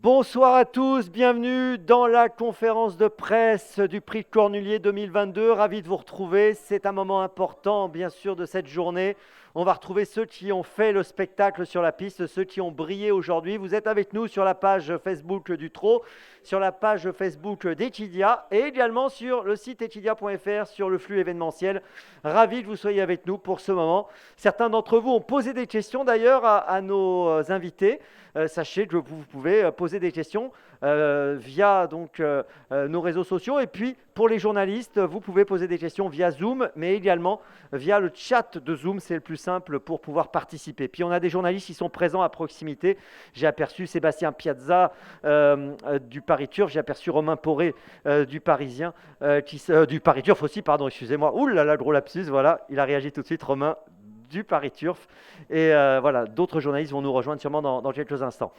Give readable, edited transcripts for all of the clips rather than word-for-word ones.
Bonsoir à tous, bienvenue dans la conférence de presse du Prix de Cornulier 2022. Ravi de vous retrouver. C'est un moment important, bien sûr, de cette journée. On va retrouver ceux qui ont fait le spectacle sur la piste, ceux qui ont brillé aujourd'hui. Vous êtes avec nous sur la page Facebook du Trot, sur la page Facebook d'Echidia et également sur le site echidia.fr sur le flux événementiel. Ravi que vous soyez avec nous pour ce moment. Certains d'entre vous ont posé des questions d'ailleurs à nos invités. Sachez que vous pouvez poser des questions via nos réseaux sociaux. Et puis, pour les journalistes, vous pouvez poser des questions via Zoom, mais également via le chat de Zoom. C'est le plus simple pour pouvoir participer. Puis, on a des journalistes qui sont présents à proximité. J'ai aperçu Sébastien Piazza du Paris Turf. J'ai aperçu Romain Poré du Parisien, du Paris Turf aussi, pardon, excusez-moi. Ouh là là, gros lapsus, voilà. Il a réagi tout de suite, Romain du Paris Turf. Et voilà, d'autres journalistes vont nous rejoindre sûrement dans quelques instants.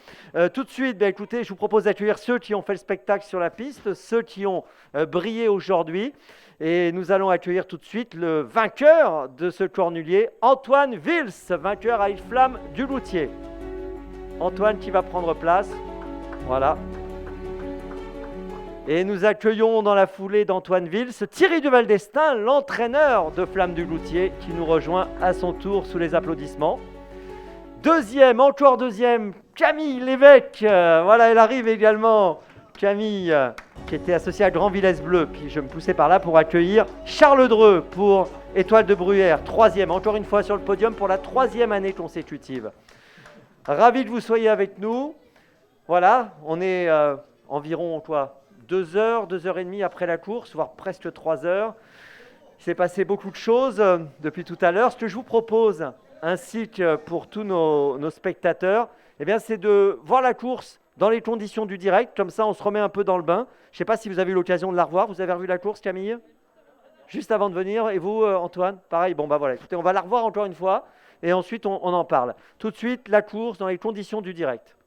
Tout de suite, écoutez, je vous propose d'accueillir ceux qui ont fait le spectacle sur la piste, ceux qui ont brillé aujourd'hui. Et nous allons accueillir tout de suite le vainqueur de ce cornulier, Antoine Vils, vainqueur à une flamme du Loutier. Antoine qui va prendre place. Voilà. Et nous accueillons dans la foulée d'Antoine Vils Thierry Duval d'Estaing, l'entraîneur de Flamme du Loutier, qui nous rejoint à son tour sous les applaudissements. Encore deuxième, Camille Lévesque. Voilà, elle arrive également. Camille, qui était associée à Grand Villesse Bleu. Puis je me poussais par là pour accueillir Charles Dreux pour Étoile de Bruyère. Troisième, encore une fois sur le podium pour la troisième année consécutive. Ravi que vous soyez avec nous. Voilà, on est environ 2 heures, 2 heures et demie après la course, voire presque 3 heures. Il s'est passé beaucoup de choses depuis tout à l'heure. Ce que je vous propose, ainsi que pour tous nos spectateurs, c'est de voir la course dans les conditions du direct. Comme ça, on se remet un peu dans le bain. Je ne sais pas si vous avez eu l'occasion de la revoir. Vous avez revu la course, Camille ? Juste avant de venir. Et vous, Antoine ? Pareil. Bon, voilà. Écoutez, on va la revoir encore une fois. Et ensuite, on en parle. Tout de suite, la course dans les conditions du direct.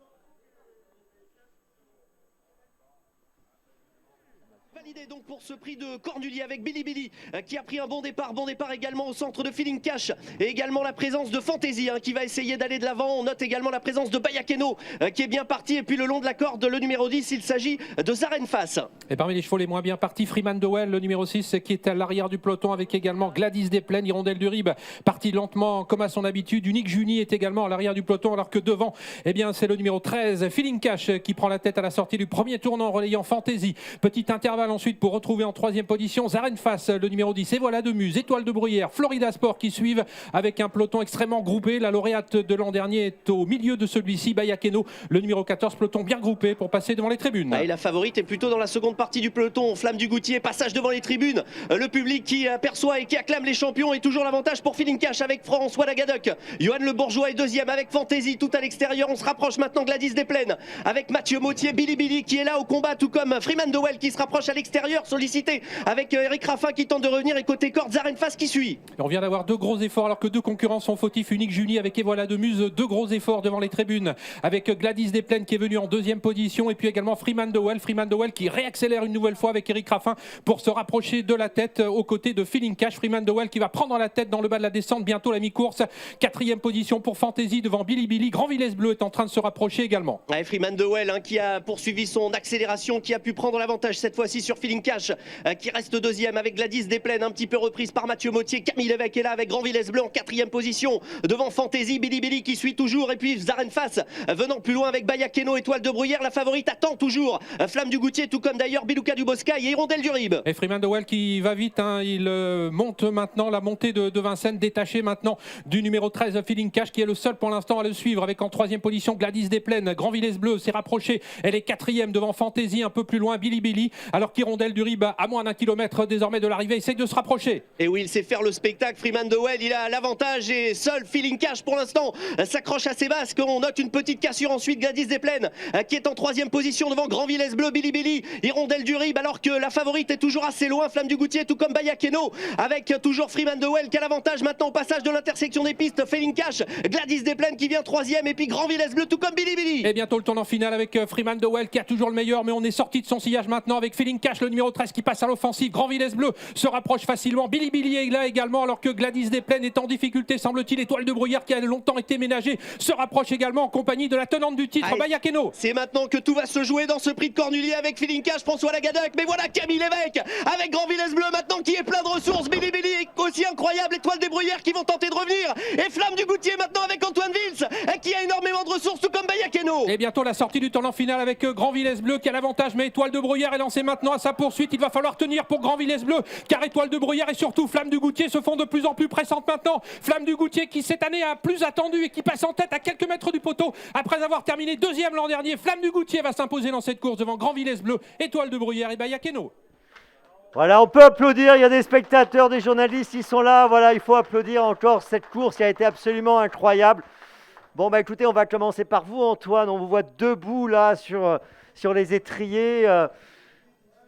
Validé donc pour ce prix de Cornulier avec Billy qui a pris un bon départ également au centre de Feeling Cash et également la présence de Fantasy qui va essayer d'aller de l'avant. On note également la présence de Bayakeno qui est bien parti, et puis le long de la corde le numéro 10, il s'agit de Zarenfass. Et parmi les chevaux les moins bien partis, Freeman Dowell, le numéro 6 qui est à l'arrière du peloton, avec également Gladys Desplaines, Hirondelle du Rib, parti lentement comme à son habitude. Unique Juni est également à l'arrière du peloton, alors que devant, c'est le numéro 13, Feeling Cash, qui prend la tête à la sortie du premier tournant, relayant Fantasy. Petit intervalle ensuite pour retrouver en troisième position Zarenfass, le numéro 10. Et voilà de Muse, Étoile de Bruyère, Florida Sport qui suivent avec un peloton extrêmement groupé. La lauréate de l'an dernier est au milieu de celui-ci, Bayakeno, le numéro 14, peloton bien groupé pour passer devant les tribunes. Et la favorite est plutôt dans la seconde partie du peloton. Flamme du Goutier, passage devant les tribunes. Le public qui aperçoit et qui acclame les champions, et toujours l'avantage pour Feeling Cash avec François Lagadoc. Johan Le Bourgeois est deuxième avec Fantasy tout à l'extérieur. On se rapproche maintenant Gladys Desplaines avec Mathieu Mautier, Billy qui est là au combat, tout comme Freeman Dowell qui se rapproche à l'extérieur, sollicité avec Eric Raffin qui tente de revenir, et côté corde Zarenfass qui suit. On vient d'avoir 2 gros efforts alors que 2 concurrents sont fautifs. Unique Juni avec Evola de Muse, 2 gros efforts devant les tribunes avec Gladys Desplaines qui est venue en deuxième position, et puis également Freeman Dowell qui réaccélère une nouvelle fois avec Eric Raffin pour se rapprocher de la tête aux côtés de Feeling Cash. Freeman Dowell qui va prendre la tête dans le bas de la descente bientôt la mi-course. 4e position pour Fantasy devant Billy. Grand Villesse Bleu est en train de se rapprocher également. Freeman Dowell qui a poursuivi son accélération, qui a pu prendre l'avantage cette fois-ci sur Feeling Cash, qui reste deuxième avec Gladys Desplaines, un petit peu reprise par Mathieu Mautier. Camille Lévesque est là avec Grand Villesse Bleu en 4e position devant Fantasy. Billy qui suit toujours, et puis Zarenfass venant plus loin avec Bayakeno, Étoile de Bruyère. La favorite attend toujours Flamme du Goutier, tout comme d'ailleurs Bilouka du Boscaï et Hirondelle du Rib. Et Freeman Dowell qui va vite, il monte maintenant la montée de Vincennes, détaché maintenant du numéro 13 Feeling Cash, qui est le seul pour l'instant à le suivre, avec en 3e position Gladys Desplaines. Grand Villesse Bleu s'est rapproché, elle est 4e devant Fantasy, un peu plus loin Billy, alors qu'Hirondelle du Rib, à moins d'1 kilomètre désormais de l'arrivée, essaye de se rapprocher. Et oui, il sait faire le spectacle. Freeman Dowell, il a l'avantage, et seul Feeling Cash pour l'instant s'accroche à ses basques. On note une petite cassure ensuite. Gladys Desplaines qui est en 3e position devant Grand Villesse Bleu, Billy, Hirondelle du Rib, alors que la favorite est toujours assez loin, Flamme du Goutier, tout comme Bayakeno, avec toujours Freeman Dowell qui a l'avantage maintenant au passage de l'intersection des pistes. Feeling Cash, Gladys Desplaines qui vient 3e, et puis Grand Villesse Bleu, tout comme Billy. Et bientôt le tournant final avec Freeman Dowell qui a toujours le meilleur, mais on est sorti de son sillage maintenant avec Feeling Cash Cash, le numéro 13 qui passe à l'offensive. Grand Villesse Bleu se rapproche facilement. Billy Billy est là également, alors que Gladys Desplaines est en difficulté, semble-t-il. Étoile de Bruyère, qui a longtemps été ménagée, se rapproche également en compagnie de la tenante du titre, Bayakeno. C'est maintenant que tout va se jouer dans ce prix de Cornulier avec Feeling Cash, François Lagadac. Mais voilà Camille Lévesque avec Grand Villesse Bleu maintenant qui est plein de ressources. Billy Billy est aussi incroyable. Étoile des Bruyères qui vont tenter de revenir. Et Flamme du Goutier maintenant avec Antoine Vils qui a énormément de ressources, tout comme Bayakeno. Et bientôt la sortie du tournant final avec Grand Villesse Bleu qui a l'avantage, mais Étoile de Bruyère est lancée maintenant à sa poursuite. Il va falloir tenir pour Grand Villesse Bleu, car Étoile de Bruyère et surtout Flamme du Goutier se font de plus en plus pressantes maintenant. Flamme du Goutier qui cette année a plus attendu et qui passe en tête à quelques mètres du poteau après avoir terminé deuxième l'an dernier. Flamme du Goutier va s'imposer dans cette course devant Grand Villesse Bleu, Étoile de Bruyère et Bayakeno. Voilà, on peut applaudir, il y a des spectateurs, des journalistes, ils sont là. Voilà, il faut applaudir encore cette course qui a été absolument incroyable. Bon, bah écoutez, on va commencer par vous, Antoine. On vous voit debout là sur les étriers.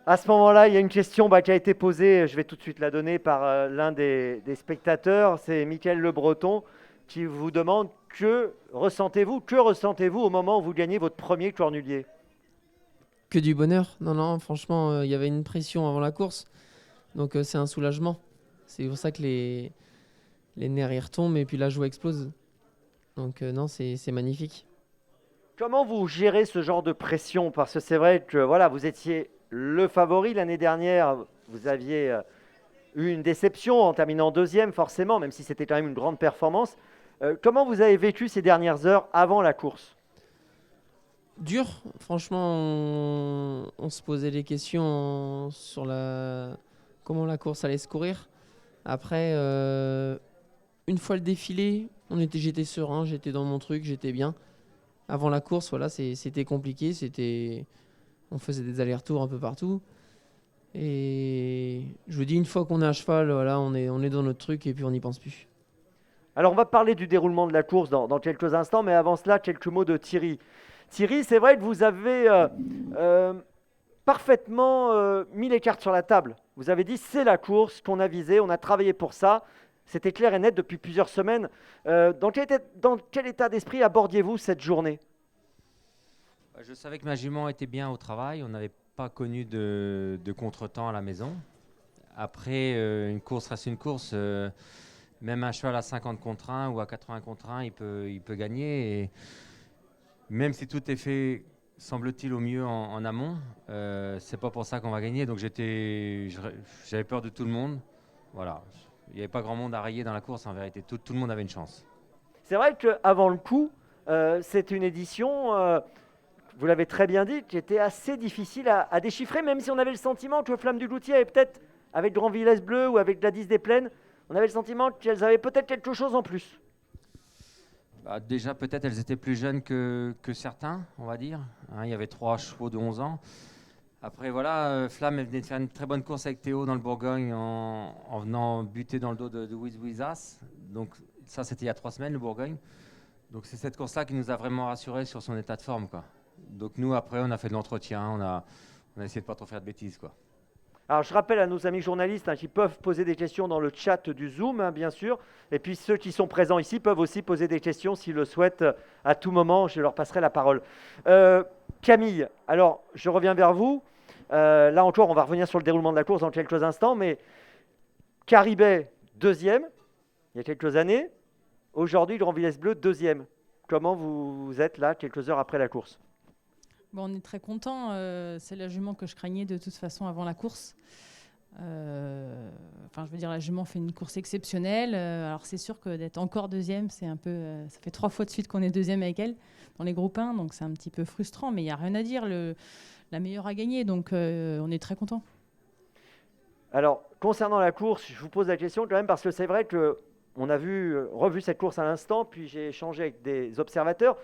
À ce moment-là, il y a une question qui a été posée, je vais tout de suite la donner par l'un des spectateurs, c'est Mickaël Le Breton, qui vous demande que ressentez-vous au moment où vous gagnez votre premier cornulier? Que du bonheur. Non, franchement, il y avait une pression avant la course, donc c'est un soulagement. C'est pour ça que les nerfs y retombent et puis la joie explose. Donc non, c'est magnifique. Comment vous gérez ce genre de pression? Parce que c'est vrai que voilà, vous étiez le favori l'année dernière, vous aviez eu une déception en terminant deuxième forcément, même si c'était quand même une grande performance. Comment vous avez vécu ces dernières heures avant la course? Dur, franchement, on se posait des questions sur comment la course allait se courir. Après, une fois le défilé, j'étais serein, j'étais dans mon truc, j'étais bien. Avant la course, voilà, c'était compliqué, on faisait des allers-retours un peu partout. Et je vous dis, une fois qu'on est à cheval, voilà, on est dans notre truc et puis on n'y pense plus. Alors on va parler du déroulement de la course dans quelques instants, mais avant cela, quelques mots de Thierry. Thierry, c'est vrai que vous avez parfaitement mis les cartes sur la table. Vous avez dit, c'est la course qu'on a visée, on a travaillé pour ça. C'était clair et net depuis plusieurs semaines. Dans quel état d'esprit abordiez-vous cette journée? Je savais que ma jument était bien au travail. On n'avait pas connu de contretemps à la maison. Après, une course reste une course. Même un cheval à 50 contre 1 ou à 80 contre 1, il peut gagner. Et même si tout est fait, semble-t-il, au mieux en amont, c'est pas pour ça qu'on va gagner. Donc j'avais peur de tout le monde. Voilà. Il n'y avait pas grand monde à rayer dans la course en vérité. Tout le monde avait une chance. C'est vrai qu'avant le coup, c'est une édition, vous l'avez très bien dit, qui était assez difficile à déchiffrer, même si on avait le sentiment que Flamme du Goutier avait peut-être, avec Grand Villesse Bleu ou avec Gladys Desplaines, on avait le sentiment qu'elles avaient peut-être quelque chose en plus. Déjà, peut-être elles étaient plus jeunes que certains, on va dire. Il y avait 3 chevaux de 11 ans. Après, voilà, Flamme venait de faire une très bonne course avec Théo dans le Bourgogne en venant buter dans le dos de Wizwizas. Donc ça, c'était il y a 3 semaines, le Bourgogne. Donc c'est cette course-là qui nous a vraiment rassurés sur son état de forme, quoi. Donc nous, après, on a fait de l'entretien, on a essayé de ne pas trop faire de bêtises, quoi. Alors je rappelle à nos amis journalistes qui peuvent poser des questions dans le chat du Zoom, bien sûr. Et puis ceux qui sont présents ici peuvent aussi poser des questions s'ils le souhaitent à tout moment. Je leur passerai la parole. Camille, alors je reviens vers vous. Là encore, on va revenir sur le déroulement de la course dans quelques instants. Mais Caribet, deuxième, il y a quelques années. Aujourd'hui, Grand Villesse Bleu, deuxième. Comment vous êtes là, quelques heures après la course? Bon, on est très contents. C'est la jument que je craignais de toute façon avant la course. La jument fait une course exceptionnelle. Alors, c'est sûr que d'être encore deuxième, c'est un peu. Ça fait 3 fois de suite qu'on est deuxième avec elle dans les groupes 1, donc c'est un petit peu frustrant. Mais il n'y a rien à dire. La meilleure a gagné, donc on est très contents. Alors, concernant la course, je vous pose la question quand même parce que c'est vrai qu'on a revu cette course à l'instant, puis j'ai échangé avec des observateurs.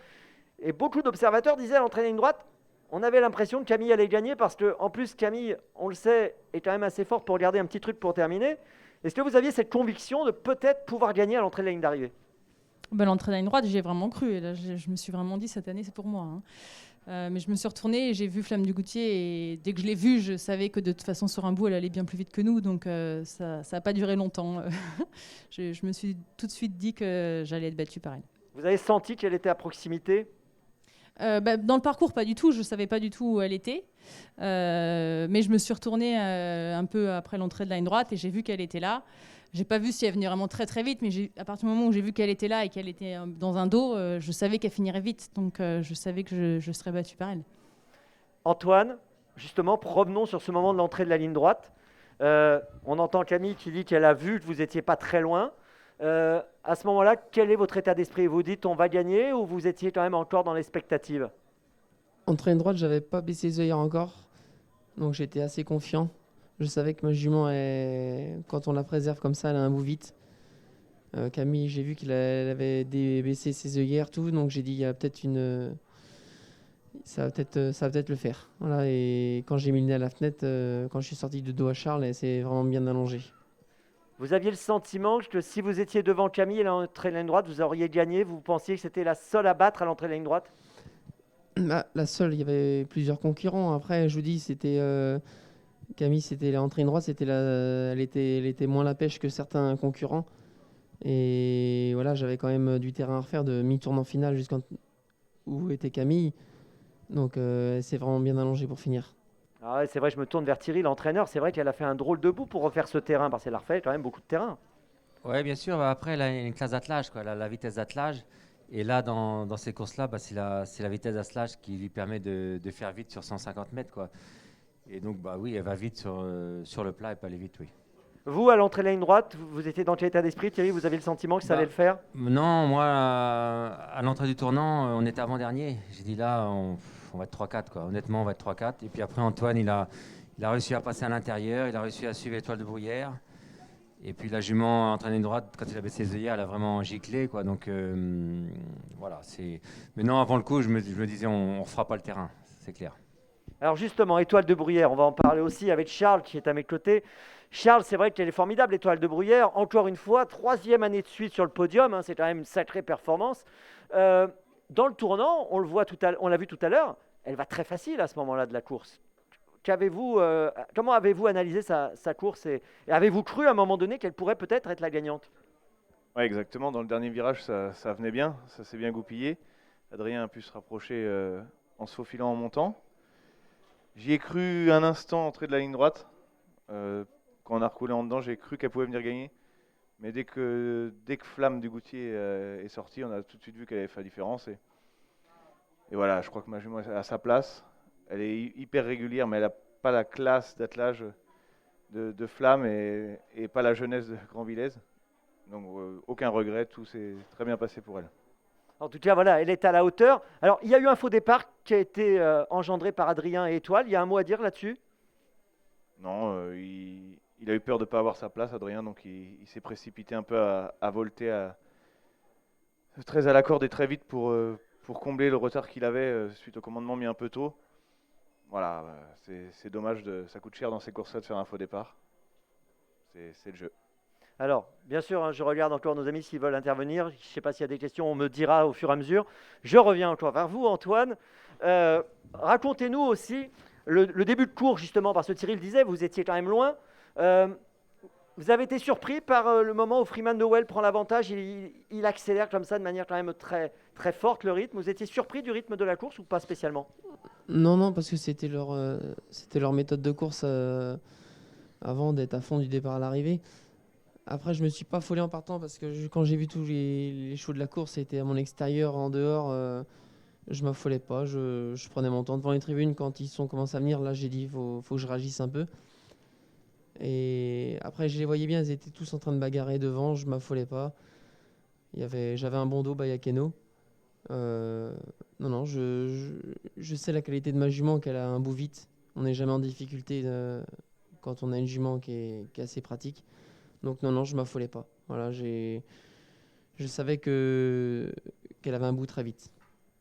Et beaucoup d'observateurs disaient à l'entraîner une droite, on avait l'impression que Camille allait gagner parce qu'en plus, Camille, on le sait, est quand même assez forte pour garder un petit truc pour terminer. Est-ce que vous aviez cette conviction de peut-être pouvoir gagner à l'entrée de la ligne d'arrivée? L'entrée de la ligne droite, j'y ai vraiment cru. Et là, je me suis vraiment dit, cette année, c'est pour moi. Mais je me suis retournée et j'ai vu Flamme du Goutier. Et dès que je l'ai vue, je savais que de toute façon, sur un bout, elle allait bien plus vite que nous. Donc, ça n'a pas duré longtemps. Je me suis tout de suite dit que j'allais être battue par elle. Vous avez senti qu'elle était à proximité? Dans le parcours, pas du tout. Je ne savais pas du tout où elle était. Mais je me suis retournée un peu après l'entrée de la ligne droite et j'ai vu qu'elle était là. Je n'ai pas vu si elle venait vraiment très très vite, mais à partir du moment où j'ai vu qu'elle était là et qu'elle était dans un dos, je savais qu'elle finirait vite. Donc je savais que je serais battue par elle. Antoine, justement, revenons sur ce moment de l'entrée de la ligne droite. On entend Camille qui dit qu'elle a vu que vous n'étiez pas très loin. À ce moment-là, quel est votre état d'esprit? Vous dites on va gagner ou vous étiez quand même encore dans l'expectative? Entre ligne droite, j'avais pas baissé les œillères encore, donc j'étais assez confiant. Je savais que ma jument, quand on la préserve comme ça, elle a un bout vite. Camille, j'ai vu qu'elle avait baissé ses œillères, tout, donc j'ai dit il y a peut-être ça va peut-être le faire. Voilà, et quand j'ai mis le nez à la fenêtre, quand je suis sorti de dos à Charles, elle s'est vraiment bien allongée. Vous aviez le sentiment que si vous étiez devant Camille à l'entrée de la ligne droite, vous auriez gagné? Vous pensiez que c'était la seule à battre à l'entrée de la ligne droite? La seule, il y avait plusieurs concurrents. Après, je vous dis, c'était Camille, c'était l'entrée ligne droite, elle était moins la pêche que certains concurrents. Et voilà, j'avais quand même du terrain à refaire de mi-tournant final où était Camille. Donc, elle s'est vraiment bien allongée pour finir. Ah ouais, c'est vrai, je me tourne vers Thierry, l'entraîneur. C'est vrai qu'elle a fait un drôle de bout pour refaire ce terrain, parce qu'elle a refait quand même beaucoup de terrain. Oui, bien sûr. Après, elle a une classe d'attelage, quoi. Elle a la vitesse d'attelage. Et là, dans ces courses-là, c'est la vitesse d'attelage qui lui permet de faire vite sur 150 mètres, quoi. Et donc, oui, elle va vite sur le plat, elle peut aller vite, oui. Vous, à l'entrée de la ligne droite, vous étiez dans quel état d'esprit, Thierry? Vous avez le sentiment que ça allait le faire? Non, moi, à l'entrée du tournant, on était avant-dernier. J'ai dit là, on va être 3-4, quoi. Honnêtement, on va être 3-4. Et puis après, Antoine, il a réussi à passer à l'intérieur, il a réussi à suivre l'étoile de bruyère. Et puis la jument en ligne droite, quand il a baissé les œillères, elle a vraiment giclé, quoi. Donc voilà. Mais non, avant le coup, je me disais, on ne refera pas le terrain, c'est clair. Alors justement, étoile de bruyère, on va en parler aussi avec Charles qui est à mes côtés. Charles, c'est vrai qu'elle est formidable, étoile de bruyère. Encore une fois, 3e année de suite sur le podium, c'est quand même une sacrée performance. Dans le tournant, on l'a vu tout à l'heure, elle va très facile à ce moment-là de la course. Comment avez-vous analysé sa course et avez-vous cru à un moment donné qu'elle pourrait peut-être être la gagnante? Oui, exactement. Dans le dernier virage, ça venait bien, ça s'est bien goupillé. Adrien a pu se rapprocher en se faufilant en montant. J'y ai cru un instant entrée de la ligne droite. Quand on a recoulé en dedans, j'ai cru qu'elle pouvait venir gagner. Mais dès que Flamme du Goutier est sortie, on a tout de suite vu qu'elle avait fait la différence. Et voilà, je crois que ma jument est à sa place. Elle est hyper régulière, mais elle n'a pas la classe d'attelage de Flamme et pas la jeunesse de Grand Villez. Donc aucun regret, tout s'est très bien passé pour elle. En tout cas, voilà, elle est à la hauteur. Alors, il y a eu un faux départ qui a été engendré par Adrien et Étoile. Il y a un mot à dire là-dessus? Non, il a eu peur de ne pas avoir sa place, Adrien, donc il s'est précipité un peu à volter très à la corde et très vite pour combler le retard qu'il avait suite au commandement mis un peu tôt. Voilà, c'est dommage, ça coûte cher dans ces courses-là de faire un faux départ. C'est le jeu. Alors, bien sûr, je regarde encore nos amis s'ils veulent intervenir. Je ne sais pas s'il y a des questions, on me dira au fur et à mesure. Je reviens encore vers vous, Antoine. Racontez-nous aussi le début de course, justement, parce que Thierry le disait, vous étiez quand même loin. Vous avez été surpris par le moment où Freeman Dowell prend l'avantage, il accélère comme ça de manière quand même très, très forte le rythme. Vous étiez surpris du rythme de la course ou pas spécialement? Non, parce que c'était leur méthode de course avant d'être à fond du départ à l'arrivée. Après, je me suis pas affolé en partant parce que quand j'ai vu tous les chevaux de la course, c'était à mon extérieur, en dehors. Je m'affolais pas, je prenais mon temps devant les tribunes. Quand ils sont commencés à venir, là, j'ai dit faut que je réagisse un peu. Et après, je les voyais bien, ils étaient tous en train de bagarrer devant, je m'affolais pas. J'avais un bon dos, Bayakeno. Non, je sais la qualité de ma jument, qu'elle a un bout vite. On n'est jamais en difficulté quand on a une jument qui est assez pratique. Donc non, je m'affolais pas. Voilà, je savais qu'elle avait un bout très vite.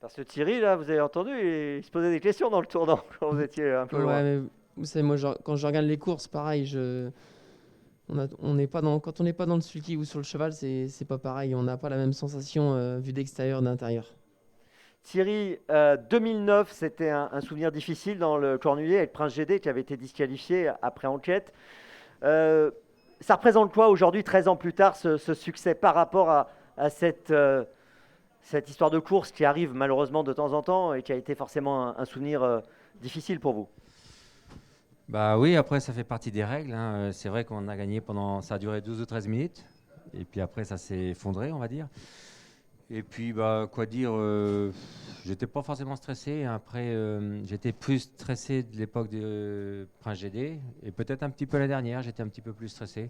Parce que Thierry, là, vous avez entendu, il se posait des questions dans le tournant quand vous étiez un peu loin. Mais vous savez, moi, quand je regarde les courses, pareil, quand on n'est pas dans le sulky ou sur le cheval, c'est pas pareil. On n'a pas la même sensation vue d'extérieur, d'intérieur. Thierry, 2009, c'était un souvenir difficile dans le Cornulier avec Prince GD qui avait été disqualifié après enquête. Ça représente quoi aujourd'hui, 13 ans plus tard, ce succès par rapport à cette cette histoire de course qui arrive malheureusement de temps en temps et qui a été forcément un souvenir difficile pour vous. Bah oui, après ça fait partie des règles, hein. C'est vrai qu'on a gagné ça a duré 12 ou 13 minutes. Et puis après ça s'est effondré, on va dire. Et puis bah quoi dire, j'étais pas forcément stressé. Après j'étais plus stressé de l'époque de Prince GD. Et peut-être un petit peu la dernière, j'étais un petit peu plus stressé.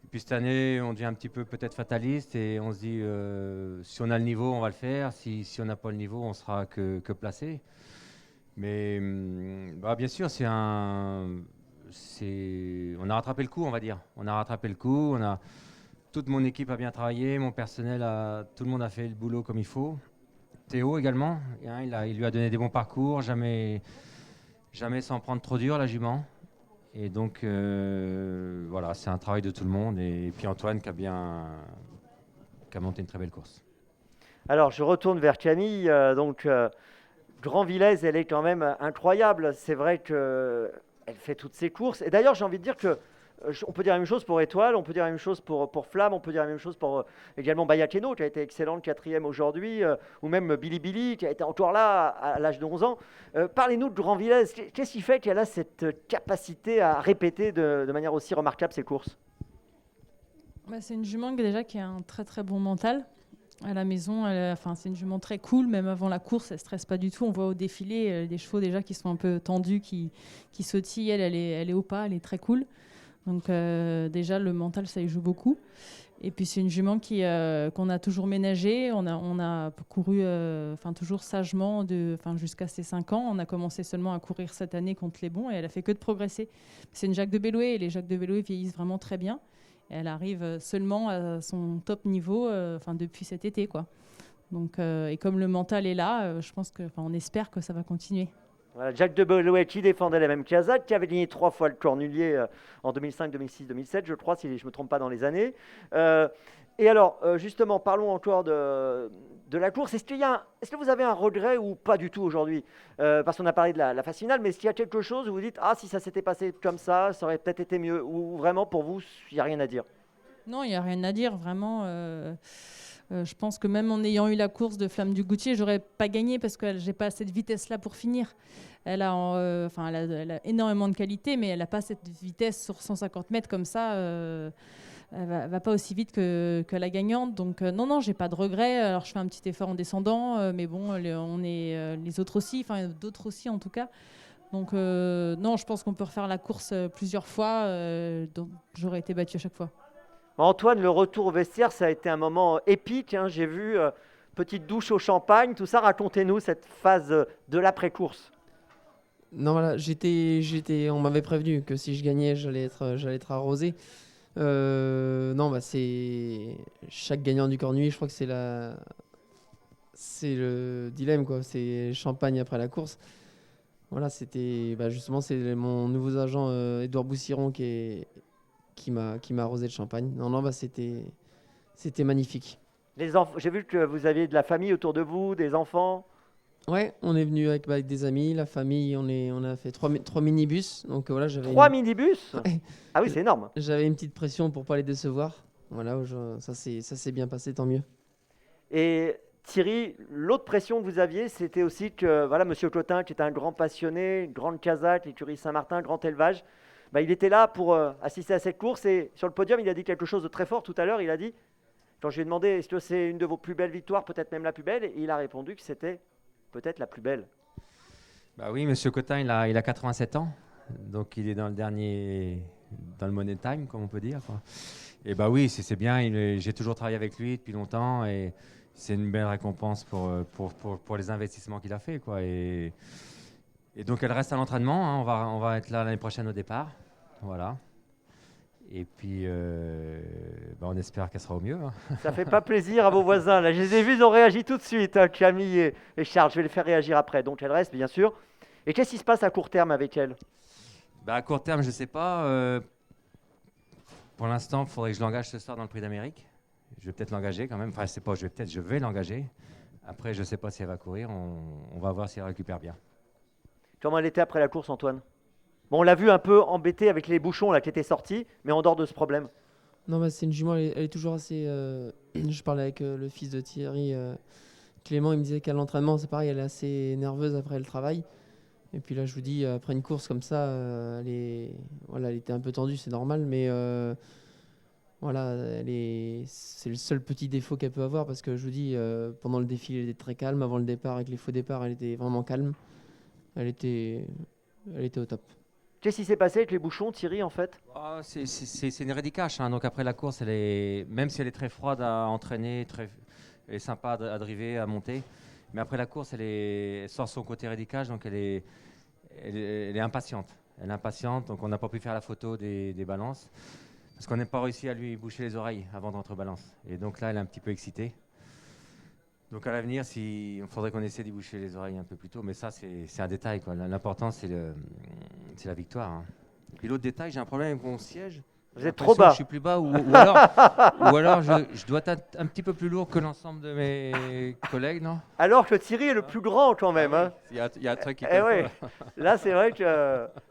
Et puis cette année, on devient un petit peu peut-être fataliste et on se dit si on a le niveau, on va le faire. Si on n'a pas le niveau, on sera que placé. Mais bah, bien sûr, on a rattrapé le coup, on va dire. On a rattrapé le coup. Toute mon équipe a bien travaillé, mon personnel, tout le monde a fait le boulot comme il faut. Théo également, hein, il lui a donné des bons parcours, jamais sans prendre trop dur la jument. Et donc voilà, c'est un travail de tout le monde. Et puis Antoine qui a monté une très belle course. Alors je retourne vers Camille. Grand Villez, elle est quand même incroyable. C'est vrai qu'elle fait toutes ses courses. Et d'ailleurs, j'ai envie de dire que on peut dire la même chose pour Étoile, on peut dire la même chose pour Flamme, on peut dire la même chose pour également Bayakeno, qui a été excellente, 4e aujourd'hui, ou même Billy Billy, qui a été encore là à l'âge de 11 ans. Parlez-nous de Grand Villez. Qu'est-ce qui fait qu'elle a cette capacité à répéter de manière aussi remarquable ses courses? C'est une jument déjà qui a un très très bon mental. À la maison, c'est une jument très cool, même avant la course, elle ne stresse pas du tout. On voit au défilé des chevaux déjà qui sont un peu tendus, qui sautillent. Elle est au pas, elle est très cool. Donc déjà, le mental, ça y joue beaucoup. Et puis c'est une jument qu'on a toujours ménagée. On a couru toujours sagement jusqu'à ses 5 ans. On a commencé seulement à courir cette année contre les bons et elle a fait que de progresser. C'est une Jacques de Bellouet et les Jacques de Bellouet vieillissent vraiment très bien. Elle arrive seulement à son top niveau depuis cet été, quoi. Donc, et comme le mental est là, je pense on espère que ça va continuer. Voilà, Jacques de Bellouet qui défendait la même Kazakh, qui avait gagné 3 fois le Cornulier en 2005, 2006, 2007, je crois, si je ne me trompe pas dans les années. Et alors, justement, parlons encore de la course. Est-ce que vous avez un regret ou pas du tout aujourd'hui? Parce qu'on a parlé de la phase finale, mais est-ce qu'il y a quelque chose où vous dites « Ah, si ça s'était passé comme ça aurait peut-être été mieux » ou vraiment, pour vous, il n'y a rien à dire? Non, il n'y a rien à dire, vraiment. Je pense que même en ayant eu la course de Flamme du Goutier, j'aurais pas gagné parce que j'ai pas cette vitesse-là pour finir. Elle a énormément de qualité, mais elle n'a pas cette vitesse sur 150 mètres comme ça. Elle va pas aussi vite que la gagnante. Donc non, j'ai pas de regrets. Alors je fais un petit effort en descendant, mais bon, les autres aussi, d'autres aussi en tout cas. Donc non, je pense qu'on peut refaire la course plusieurs fois. Donc j'aurais été battue à chaque fois. Antoine, le retour au vestiaire, ça a été un moment épique. Hein. J'ai vu petite douche au champagne, tout ça. Racontez-nous cette phase de l'après-course. Non, voilà, on m'avait prévenu que si je gagnais, j'allais être arrosé. C'est chaque gagnant du Cornulier, je crois que c'est le dilemme, quoi. C'est champagne après la course. Voilà, c'était justement c'est mon nouveau agent Édouard Boussiron qui m'a arrosé de champagne. C'était magnifique. J'ai vu que vous aviez de la famille autour de vous, des enfants. Ouais, on est venu avec des amis, la famille, on a fait 3 minibus. Donc voilà, j'avais 3 minibus. Ouais. Ah oui, c'est énorme. J'avais une petite pression pour pas les décevoir. Voilà, ça s'est bien passé, tant mieux. Et Thierry, l'autre pression que vous aviez, c'était aussi que Monsieur Cotin, qui est un grand passionné, une grande Kazakh, l'écurie Saint-Martin, grand élevage, il était là pour assister à cette course et sur le podium, il a dit quelque chose de très fort tout à l'heure. Il a dit, quand je lui ai demandé est-ce que c'est une de vos plus belles victoires, peut-être même la plus belle, et il a répondu que c'était peut-être la plus belle. Bah oui, Monsieur Cotin, il a 87 ans, donc il est dans le money time, comme on peut dire, quoi. Et bah oui, c'est bien. J'ai toujours travaillé avec lui depuis longtemps et c'est une belle récompense pour les investissements qu'il a fait, quoi. Et donc elle reste à l'entraînement. Hein. On va être là l'année prochaine au départ, voilà. Et puis, on espère qu'elle sera au mieux. Hein. Ça fait pas plaisir à vos voisins. Là, je les ai vus, ils ont réagi tout de suite, hein, Camille et Charles. Je vais les faire réagir après. Donc, elle reste, bien sûr. Et qu'est-ce qui se passe à court terme avec elle? À court terme, je ne sais pas. Pour l'instant, il faudrait que je l'engage ce soir dans le Prix d'Amérique. Je vais peut-être l'engager quand même. Enfin, je sais pas, je vais l'engager. Après, je ne sais pas si elle va courir. On va voir si elle récupère bien. Comment elle était après la course, Antoine? Bon, on l'a vu un peu embêtée avec les bouchons là, qui étaient sortis, mais en dehors de ce problème. Non, c'est une jument, elle est toujours assez... Je parlais avec le fils de Thierry Clément, il me disait qu'à l'entraînement, c'est pareil, elle est assez nerveuse après le travail. Et puis là, je vous dis, après une course comme ça, elle était un peu tendue, c'est normal, mais voilà, c'est le seul petit défaut qu'elle peut avoir parce que je vous dis, pendant le défilé, elle était très calme. Avant le départ, avec les faux départs, elle était vraiment calme. Elle était au top. Qu'est-ce qui s'est passé avec les bouchons, Thierry, en fait? C'est une rédicache, hein. Donc après la course, même si elle est très froide à entraîner, elle est sympa à driver, à monter, mais après la course, elle sort son côté rédicache, donc elle est impatiente. Elle est impatiente, donc on n'a pas pu faire la photo des balances, parce qu'on n'a pas réussi à lui boucher les oreilles avant d'entrer balance. Et donc là, elle est un petit peu excitée. Donc à l'avenir, il faudrait qu'on essaie d'y boucher les oreilles un peu plus tôt, mais ça, c'est un détail, quoi. L'important, c'est la victoire, hein. Puis l'autre détail, j'ai un problème avec mon siège. Vous êtes trop bas. Je suis plus bas, ou alors je dois être un petit peu plus lourd que l'ensemble de mes collègues, non? Alors que Thierry est le plus grand quand même. Hein. Il y a un truc qui Ouais. Là, c'est vrai qu'il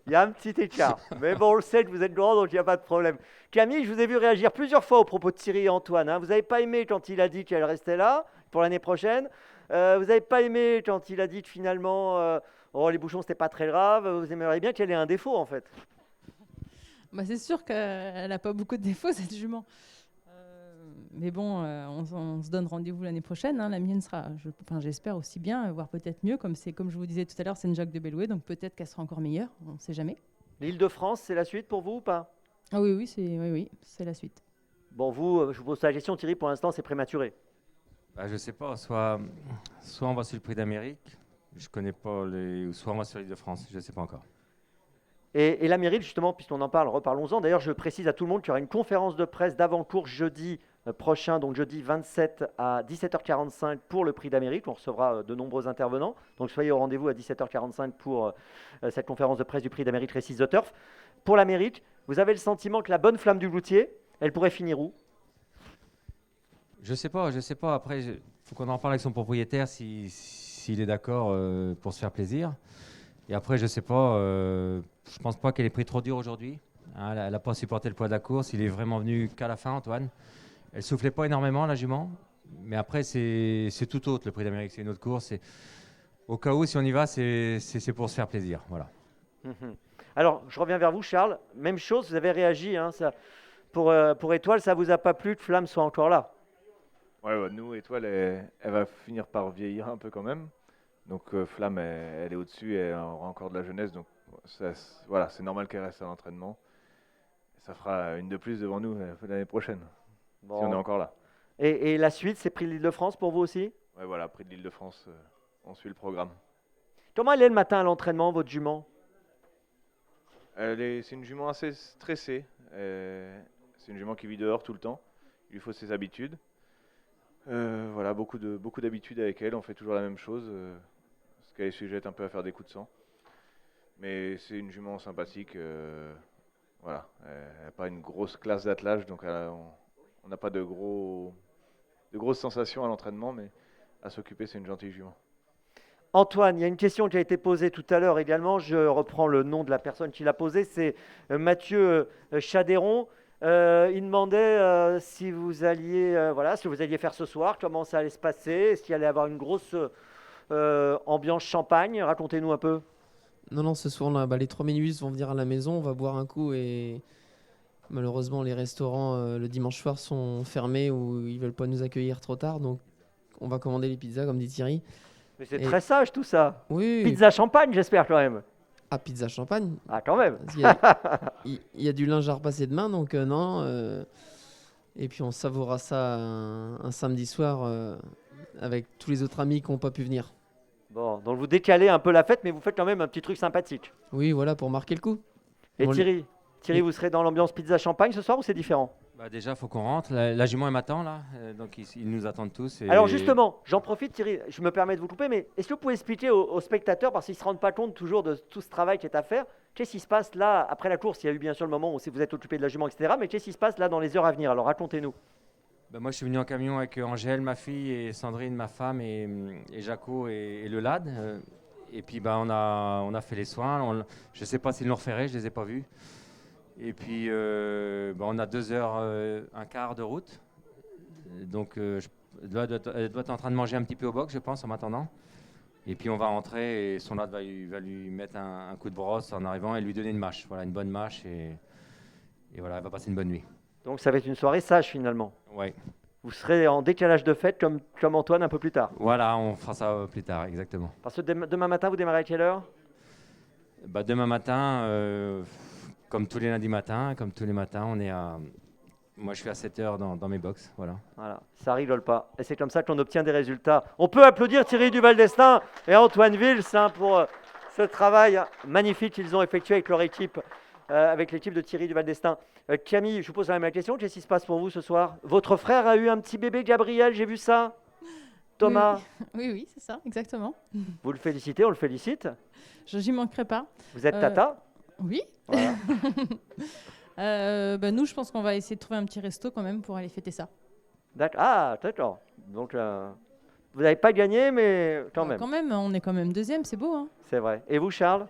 y a un petit écart. Mais bon, on le sait que vous êtes grand, donc il n'y a pas de problème. Camille, je vous ai vu réagir plusieurs fois au propos de Thierry et Antoine. Hein. Vous n'avez pas aimé quand il a dit qu'elle restait là pour l'année prochaine. Vous n'avez pas aimé quand il a dit que finalement, les bouchons, c'était pas très grave. Vous aimeriez bien qu'elle ait un défaut, en fait. Bah, c'est sûr qu'elle n'a pas beaucoup de défauts, cette jument. Mais bon, on se donne rendez-vous l'année prochaine. Hein. La mienne sera, j'espère aussi bien, voire peut-être mieux. Comme je vous disais tout à l'heure, c'est une Jacques de Bellouet, donc peut-être qu'elle sera encore meilleure. On ne sait jamais. L'Île-de-France, c'est la suite pour vous ou pas? Ah oui, c'est la suite. Bon, je vous pose la question, Thierry, pour l'instant, c'est prématuré. Je sais pas, soit on va sur le Prix d'Amérique, je connais pas soit on va sur l'Île-de-France, je sais pas encore. Et l'Amérique, justement, puisqu'on en parle, reparlons-en. D'ailleurs, je précise à tout le monde qu'il y aura une conférence de presse d'avant-course jeudi prochain, donc jeudi 27 à 17h45 pour le Prix d'Amérique. On recevra de nombreux intervenants. Donc soyez au rendez-vous à 17h45 pour cette conférence de presse du Prix d'Amérique Races the Turf. Pour l'Amérique, vous avez le sentiment que la bonne flamme du Gloutier, elle pourrait finir où? Je sais pas. Après, il faut qu'on en parle avec son propriétaire s'il est d'accord pour se faire plaisir. Et après, je sais pas, je pense pas qu'elle ait pris trop dur aujourd'hui. Hein, elle n'a pas supporté le poids de la course. Il est vraiment venu qu'à la fin, Antoine. Elle soufflait pas énormément, la jument. Mais après, c'est tout autre, le Prix d'Amérique. C'est une autre course. Au cas où, si on y va, c'est pour se faire plaisir. Voilà. Alors, je reviens vers vous, Charles. Même chose, vous avez réagi. Hein, pour Étoile, ça vous a pas plu que Flamme soit encore là? Ouais, nous, Étoile, elle va finir par vieillir un peu quand même. Donc Flamme, elle est au-dessus, elle aura encore de la jeunesse. Donc voilà, c'est normal qu'elle reste à l'entraînement. Ça fera une de plus devant nous l'année prochaine, si on est encore là. Et la suite, c'est Prix de l'Île-de-France pour vous aussi? Ouais, voilà, Prix de l'Île-de-France, on suit le programme. Comment elle est le matin à l'entraînement, votre jument? C'est une jument assez stressée. C'est une jument qui vit dehors tout le temps. Il lui faut ses habitudes. Voilà, beaucoup d'habitudes avec elle. On fait toujours la même chose. Parce qu'elle est sujette un peu à faire des coups de sang. Mais c'est une jument sympathique. Voilà, elle n'a pas une grosse classe d'attelage, donc on n'a pas de grosses sensations à l'entraînement, mais à s'occuper, c'est une gentille jument. Antoine, il y a une question qui a été posée tout à l'heure également. Je reprends le nom de la personne qui l'a posée. C'est Mathieu Chadéron. Il demandait si vous alliez faire ce soir, comment ça allait se passer, est-ce qu'il allait y avoir une grosse ambiance champagne? Racontez-nous un peu. Non, ce soir, les 3 minutes vont venir à la maison, on va boire un coup et malheureusement, les restaurants le dimanche soir sont fermés ou ils ne veulent pas nous accueillir trop tard. Donc, on va commander les pizzas, comme dit Thierry. Mais c'est très sage tout ça. Oui. Pizza champagne, j'espère quand même. Ah, pizza champagne. Ah, quand même. Il y a du linge à repasser demain, donc non. Et puis, on savourera ça un samedi soir avec tous les autres amis qui n'ont pas pu venir. Bon, donc vous décalez un peu la fête, mais vous faites quand même un petit truc sympathique. Oui, voilà, pour marquer le coup. Et Thierry, vous serez dans l'ambiance pizza champagne ce soir ou c'est différent? Déjà, il faut qu'on rentre. La jument est m'attend là, donc ils nous attendent tous. Alors justement, j'en profite Thierry, je me permets de vous couper, mais est-ce que vous pouvez expliquer aux spectateurs, parce qu'ils ne se rendent pas compte toujours de tout ce travail qui est à faire, qu'est-ce qui se passe là, après la course? Il y a eu bien sûr le moment où vous êtes occupé de la jument, etc. Mais qu'est-ce qui se passe là dans les heures à venir? Alors racontez-nous. Moi, je suis venu en camion avec Angèle, ma fille, et Sandrine, ma femme, et Jaco et le lad. Et puis on a fait les soins. Je ne sais pas s'ils l'ont refait, je ne les ai pas vus. Et puis on a 2 heures, un quart de route. Donc je Elle doit être en train de manger un petit peu au box, je pense, en m'attendant. Et puis on va rentrer et son hôte va lui mettre un coup de brosse en arrivant et lui donner une mâche. Voilà, une bonne mâche et voilà, elle va passer une bonne nuit. Donc ça va être une soirée sage finalement. Ouais. Vous serez en décalage de fête comme Antoine un peu plus tard. Voilà, on fera ça plus tard, exactement. Parce que demain matin, vous démarrez à quelle heure? Bah, demain matin, comme tous les lundis matins, comme tous les matins, moi je suis à 7h dans mes box. Voilà. Voilà, ça rigole pas. Et c'est comme ça qu'on obtient des résultats. On peut applaudir Thierry Duval d'Estaing et Antoine Vils pour ce travail magnifique qu'ils ont effectué avec leur équipe, avec l'équipe de Thierry Duval d'Estaing. Camille, je vous pose la même question. Qu'est-ce qui se passe pour vous ce soir? Votre frère a eu un petit bébé, Gabriel, j'ai vu ça. Thomas, Oui, c'est ça, exactement. vous le félicitez, on le félicite. J'y manquerai pas. Vous êtes tata? Oui. Voilà. Nous, je pense qu'on va essayer de trouver un petit resto quand même pour aller fêter ça. D'accord. Donc, vous n'avez pas gagné, mais quand même. Quand même, on est quand même deuxième, c'est beau. Hein. C'est vrai. Et vous, Charles?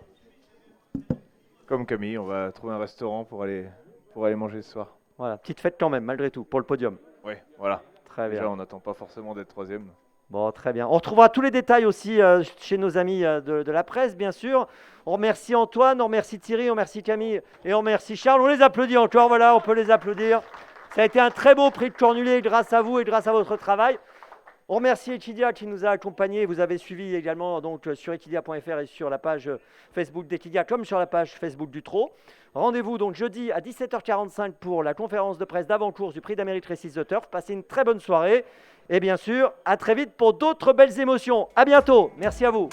Comme Camille, on va trouver un restaurant pour aller manger ce soir. Voilà, petite fête quand même, malgré tout, pour le podium. Oui, voilà. Très bien. Déjà, on n'attend pas forcément d'être troisième. Bon, très bien. On retrouvera tous les détails aussi chez nos amis de la presse, bien sûr. On remercie Antoine, on remercie Thierry, on remercie Camille et on remercie Charles. On les applaudit encore, voilà, on peut les applaudir. Ça a été un très beau prix de Cornulier grâce à vous et grâce à votre travail. On remercie Equidia qui nous a accompagnés. Vous avez suivi également donc, sur equidia.fr et sur la page Facebook d'Equidia comme sur la page Facebook du Trot. Rendez-vous donc jeudi à 17h45 pour la conférence de presse d'avant-course du prix d'Amérique Races The Turf. Passez une très bonne soirée et bien sûr, à très vite pour d'autres belles émotions. À bientôt. Merci à vous.